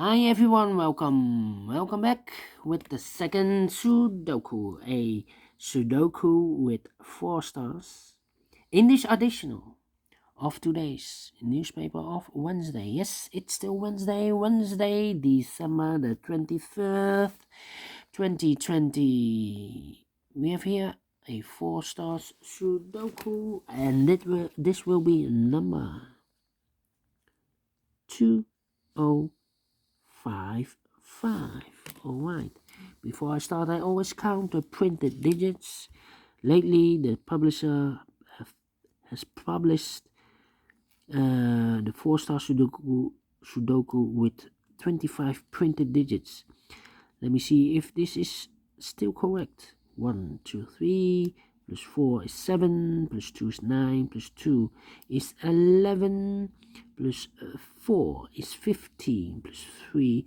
Hi everyone, welcome back with the second Sudoku, a Sudoku with 4 stars. In this additional of today's newspaper of Wednesday. Yes, it's still Wednesday, December the 23rd, 2020. We have here a 4 stars Sudoku, and this will be number 2055. Alright, before I start, I always count the printed digits. Lately, the publisher has published the 4 star Sudoku with 25 printed digits. Let me see if this is still correct. 1, 2, 3, plus 4 is 7, plus 2 is 9, plus 2 is 11, plus 4 is 15, plus 3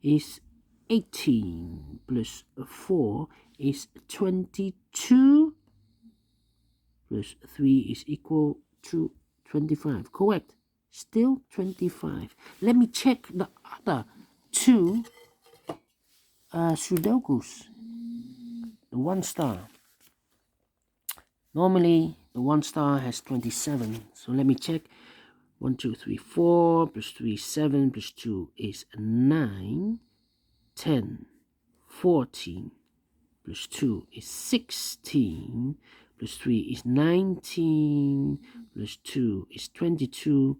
is 18, plus 4 is 22, plus 3 is equal to 25. Correct. Still 25. Let me check the other two Sudokus. The 1 star. Normally, the 1 star has 27. So let me check. 1, 2, 3, 4, plus 3, 7, plus 2 is 9, 10, 14, plus 2 is 16, plus 3 is 19, plus 2 is 22,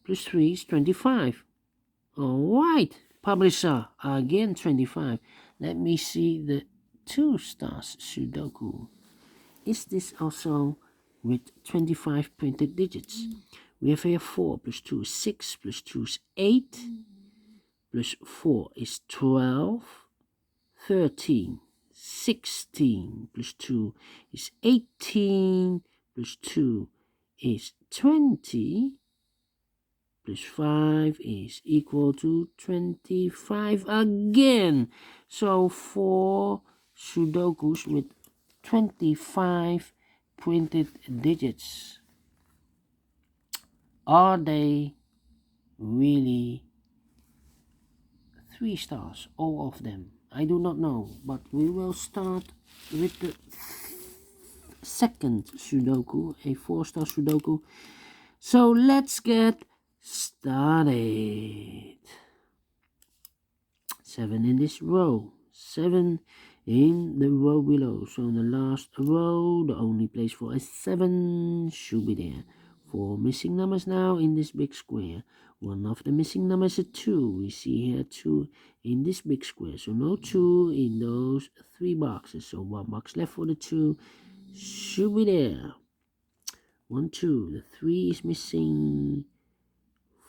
plus 3 is 25. Alright, publisher, again 25. Let me see the 2 stars Sudoku. Is this also with 25 printed digits? We have here 4 plus 2 is 6, plus 2 is 8, plus 4 is 12, 13, 16, plus 2 is 18, plus 2 is 20, plus 5 is equal to 25 again. So 4 Sudokus with 25 printed digits. Are they really 3 stars, all of them? I do not know, but we will start with the second Sudoku, a 4-star Sudoku. So let's get started. 7 in this row, 7 in the row below. So in the last row, the only place for a 7 should be there. 4 missing numbers now in this big square. One of the missing numbers is 2. We see here 2 in this big square. So no 2 in those 3 boxes. So 1 box left for the 2 should be there. 1, 2. The 3 is missing.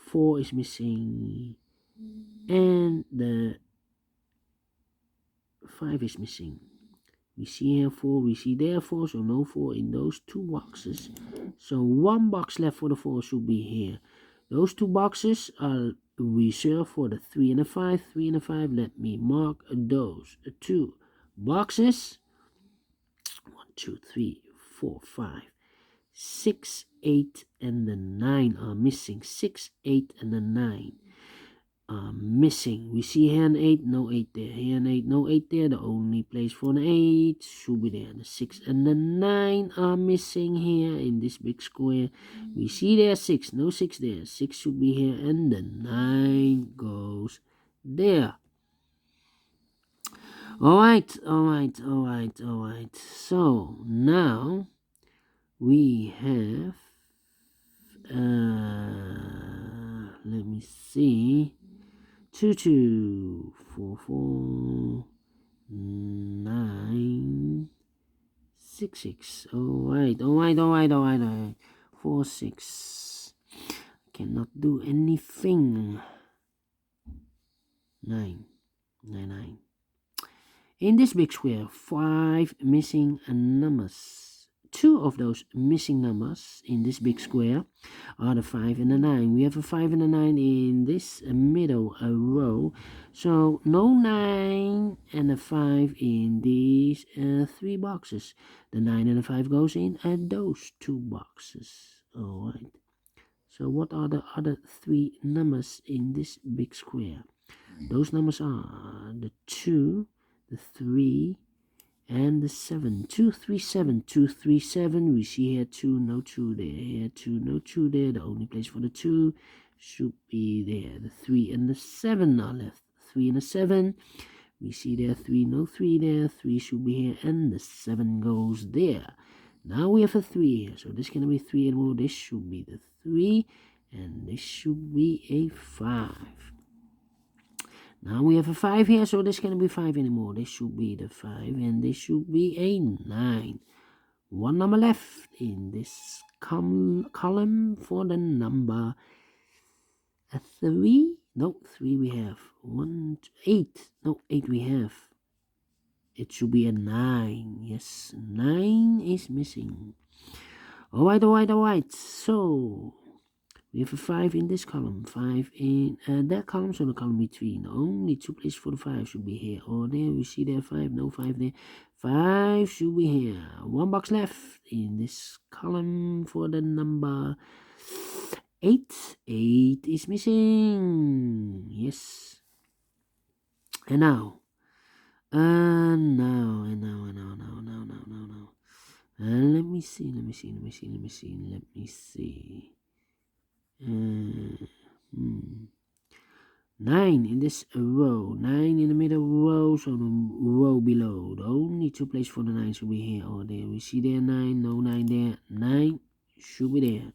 4 is missing. And the 5 is missing. We see here 4, we see there 4, so no 4 in those 2 boxes. So 1 box left for the 4 should be here. Those 2 boxes are reserved for the 3 and the 5. 3 and the 5, let me mark those 2 boxes. 1, 2, 3, 4, 5, 6, 8, and the 9 are missing. 6, 8, and the 9 are missing. We see here an 8, no 8 there. Here an 8, no 8 there. The only place for an 8 should be there. The 6 and the 9 are missing here in this big square. We see there 6, no 6 there. 6 should be here, and the 9 goes there. Alright. So now we have let me see. 2, 2, 4, 4, 9, 6, 6. Alright. 4, 6. Cannot do anything. 9. In this big square, 5 missing numbers. 2 of those missing numbers in this big square are the 5 and the 9. We have a 5 and a 9 in this middle row. So no 9 and a 5 in these 3 boxes. The 9 and the 5 goes in those 2 boxes. Alright. So what are the other three numbers in this big square? Those numbers are the 2, the 3, and the 7. 2, 3, 7. 2, 3, 7. We see here 2, no 2 there. Here 2, no 2 there. The only place for the 2 should be there. The 3 and the 7 are left. 3 and the 7. We see there 3, no 3 there. 3 should be here, and the 7 goes there. Now we have a 3 here. So this can be 3 and more. This should be the 3, and this should be a 5. Now we have a 5 here, so this can't be 5 anymore. This should be the 5, and this should be a 9. One number left in this column for the number 3. No, 3 we have. 8. No, 8 we have. It should be a 9. Yes, 9 is missing. Alright. So we have a 5 in this column, 5 in that column, so the column between. Only 2 places for the 5 should be here or there. We see there 5, no 5 there. 5 should be here. 1 box left in this column for the number 8. 8 is missing. Yes. And now. Let me see. 9 in this row, 9 in the middle row, so the row below. The only 2 places for the 9 should be here or there. We see there 9, no 9 there. 9 should be there.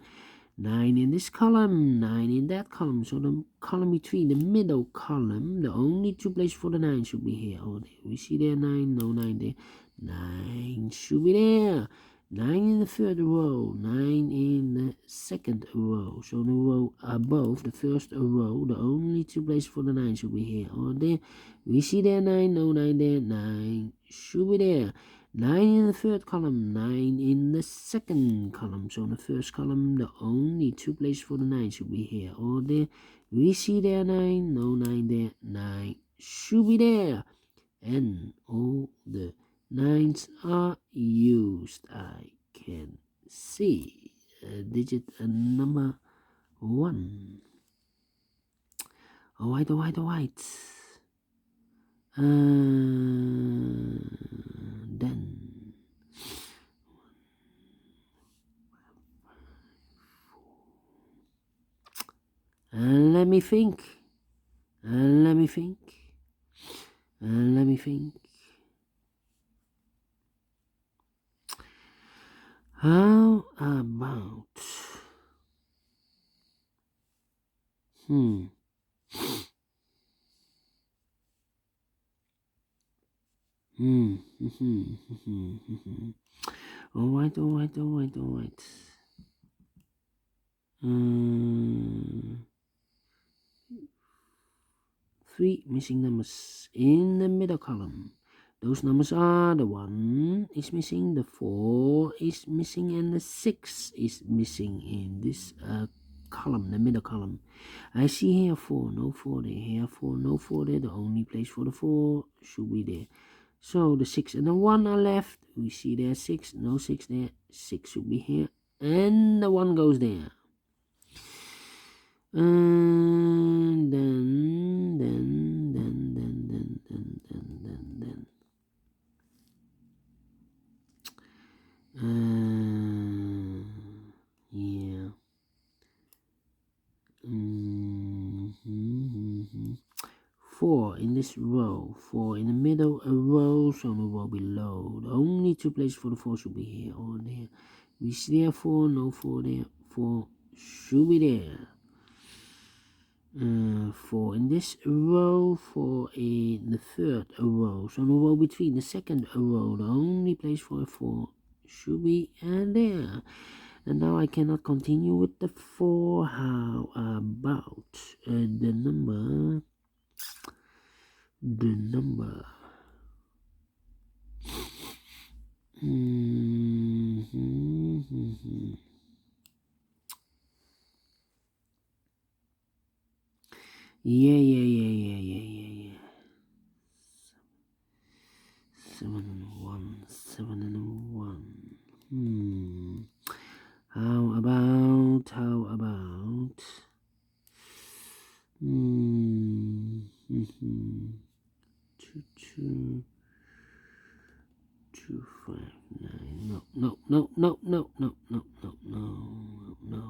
9 in this column, 9 in that column. So the column between, the middle column, the only 2 places for the 9 should be here or there. We see there 9, no 9 there. 9 should be there. 9 in the third row, 9 in the second row. So the row above the first row, the only 2 places for the 9 should be here or there. We see there 9, no 9 there. 9 should be there. 9 in the third column, 9 in the second column. So in the first column, the only 2 places for the 9 should be here or there. We see there 9, no 9 there. 9 should be there. And all the 9s are used. I can see digit number 1. Alright. Then let me think. How about Alright. 3 missing numbers in the middle column. Those numbers are the 1 is missing, the 4 is missing, and the 6 is missing in this column, the middle column. I see here 4, no 4 there. Here 4, no 4 there. The only place for the 4 should be there. So the 6 and the 1 are left. We see there 6, no 6 there. 6 should be here, and the 1 goes there. And then yeah. 4 in this row, 4 in the middle row, so the row below. The only 2 places for the 4 should be here or there. We see there 4, no 4 there. 4 should be there. 4 in this row, 4 in the third row. So the row between the second row, the only place for a 4 should be there. And now I cannot continue with the 4. How about the number? Yeah. 7 and 1. How about Two, two, 259. No, no, no, no, no, no, no, no, no, no.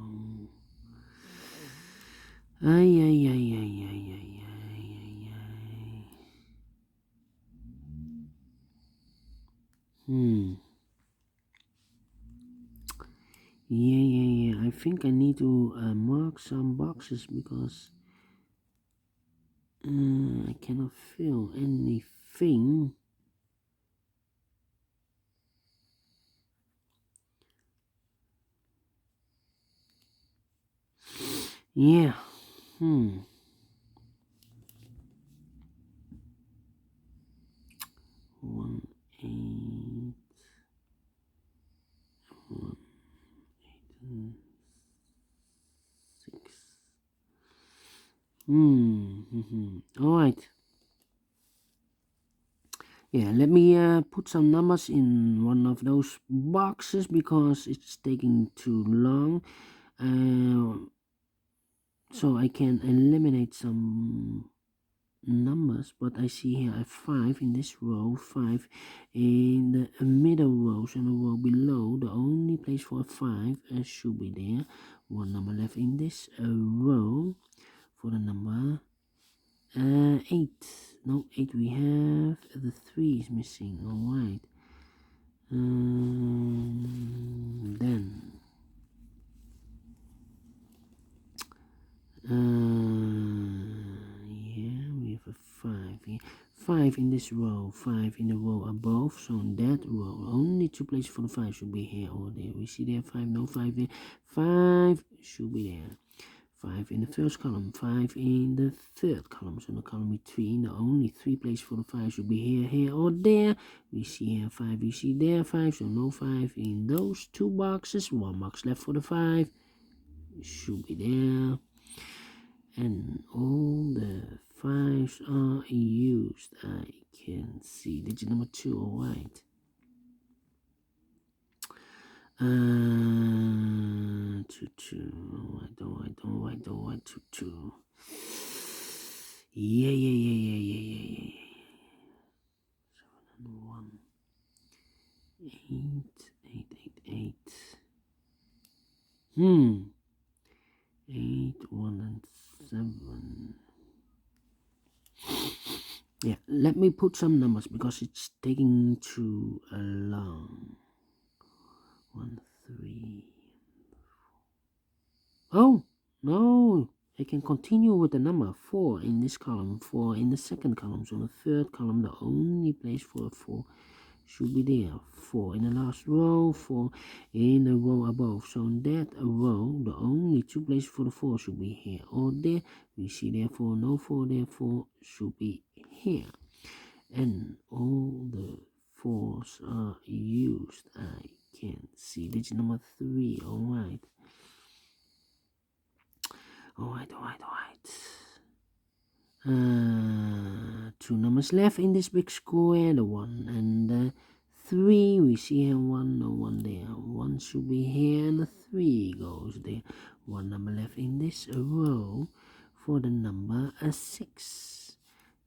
Ay, ay, ay, ay, ay, ay, ay, ay, ay. Yeah. I think I need to mark some boxes because I cannot feel anything. Yeah. 1, 8, 1, 8, 6. All right. Yeah, let me put some numbers in one of those boxes because it's taking too long. So I can eliminate some numbers, but I see here I have 5 in this row, 5 in the middle rows, and the row below the only place for a 5 should be there. One number left in this row for the number 8. No, 8 we have, the 3 is missing. All right. Then yeah, we have a 5 here. 5 in this row, 5 in the row above. So in that row, only 2 places for the 5 should be here or there. We see there 5, no 5 there. 5 should be there. 5 in the first column, 5 in the third column. So in the column between, the only 3 places for the 5 should be here, or there. We see here 5, we see there 5, so no 5 in those 2 boxes. 1 box left for the 5 should be there. And all the 5s are used. I can see digit number 2, all right. 2, 2. All right. 2, 2. Yeah. 7 and 1. 8. 8, 1 and 7. Yeah, let me put some numbers because it's taking too long. 1, 3. Oh, no. I can continue with the number 4 in this column, 4 in the second column. So the third column, the only place for a 4 should be there. 4 in the last row, 4 in the row above. So in that row, the only 2 places for the 4 should be here or there. We see therefore no 4, therefore should be here. And all the 4s are used. I can see digit number 3. All right. 2 numbers left in this big square, the 1 and the 3. We see here 1, no 1 there. 1 should be here and the 3 goes there. 1 number left in this row for the number 6.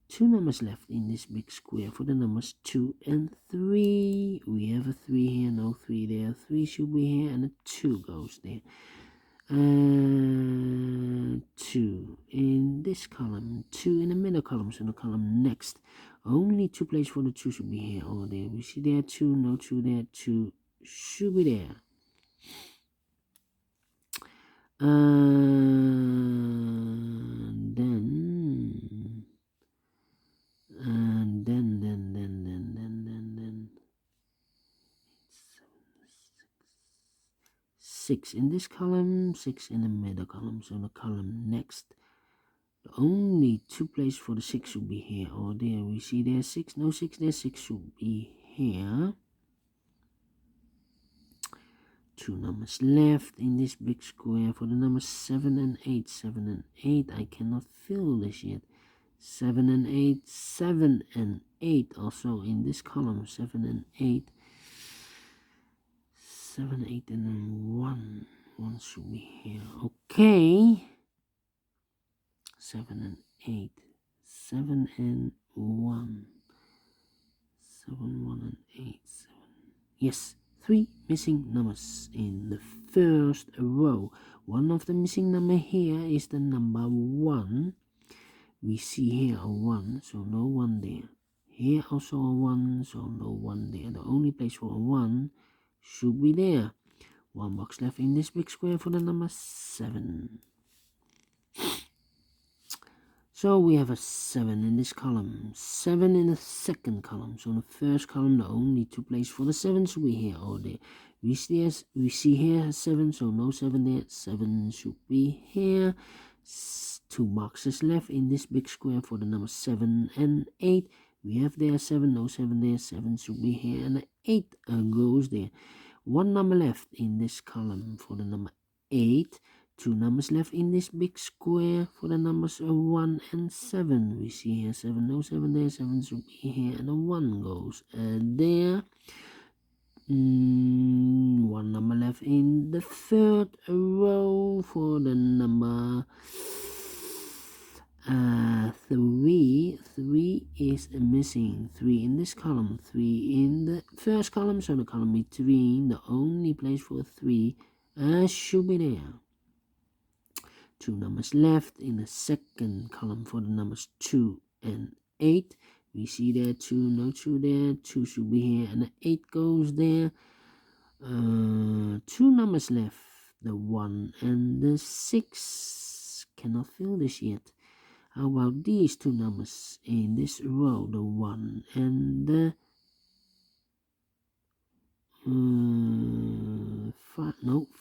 2 numbers left in this big square for the numbers 2 and 3. We have a 3 here, no 3 there. 3 should be here and a 2 goes there. 2 in this column, 2 in the middle column, so the column next. Only 2 places for the 2 should be here or there. We see there 2, no 2 there, 2 should be there. Then 6 in this column, 6 in the middle column, so the column next. The only 2 places for the 6 should be here or there. We see there 6, no 6 there, 6 should be here. 2 numbers left in this big square for the numbers 7 and 8. 7 and 8, I cannot fill this yet. 7 and 8, 7 and 8 also in this column. 7 and 8. 7, 8, and then 1. 1 should be here. Okay. 7 and 8. 7 and 1. 7, 1 and 8, 7. Yes, 3 missing numbers in the first row. One of the missing number here is the number 1. We see here a 1, so no 1 there. Here also a 1, so no 1 there. The only place for a 1 should be there. One box left in this big square for the number 7. So we have a 7 in this column, 7 in the second column. So in the first column, the only 2 places for the 7 should be here or there. We see here a 7, so no 7 there. 7 should be here. 2 boxes left in this big square for the number 7 and 8. We have there 7, no 7 there. 7 should be here, and the 8 goes there. 1 number left in this column for the number 8. 2 numbers left in this big square for the numbers 1 and 7. We see here 7, no 7 there. 7 should be here, and a 1 goes there. 1 number left in the third row for the number 3. 3 is missing. 3 in this column, 3 in the first column, so the column between, the only place for 3 should be there. 2 numbers left in the second column for the numbers 2 and 8. We see there 2, no 2 there. 2 should be here, and the 8 goes there. 2 numbers left, the 1 and the 6. Cannot fill this yet. How about these 2 numbers in this row, the 1 and the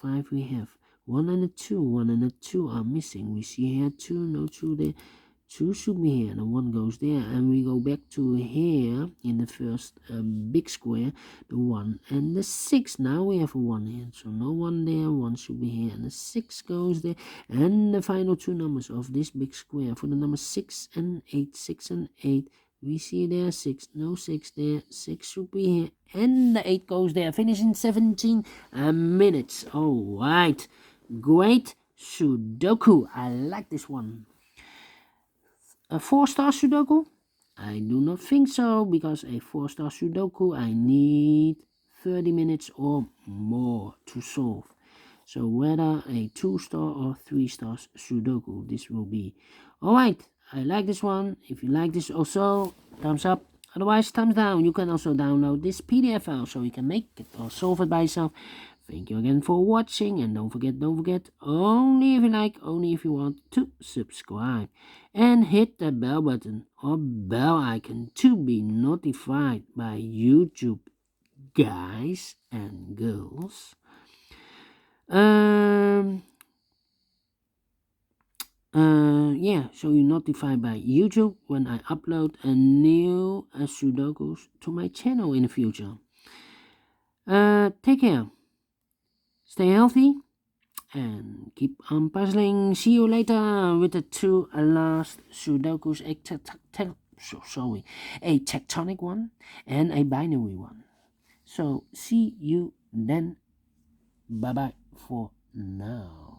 5 we have. 1 and a 2. 1 and a 2 are missing. We see here 2, no 2 there. 2 should be here, and the 1 goes there. And we go back to here in the first big square, the 1 and the 6. Now we have a 1 here, so no 1 there. 1 should be here, and the 6 goes there. And the final 2 numbers of this big square for the numbers 6 and 8. 6 and 8. We see there 6, no 6 there. 6 should be here, and the 8 goes there. Finish in 17 minutes. All right. Great Sudoku. I like this one. A 4-star Sudoku? I do not think so, because a 4-star Sudoku I need 30 minutes or more to solve. So whether a 2-star or 3-star Sudoku this will be. Alright, I like this one. If you like this also, thumbs up. Otherwise, thumbs down. You can also download this PDF file so you can make it or solve it by yourself. Thank you again for watching, and don't forget, only if you like, only if you want to subscribe. And hit the bell button or bell icon to be notified by YouTube, guys and girls. Yeah, so you're notified by YouTube when I upload a new Sudokus to my channel in the future. Take care. Stay healthy and keep on puzzling. See you later with the 2 last Sudokus, a tectonic one and a binary one. So see you then. Bye bye for now.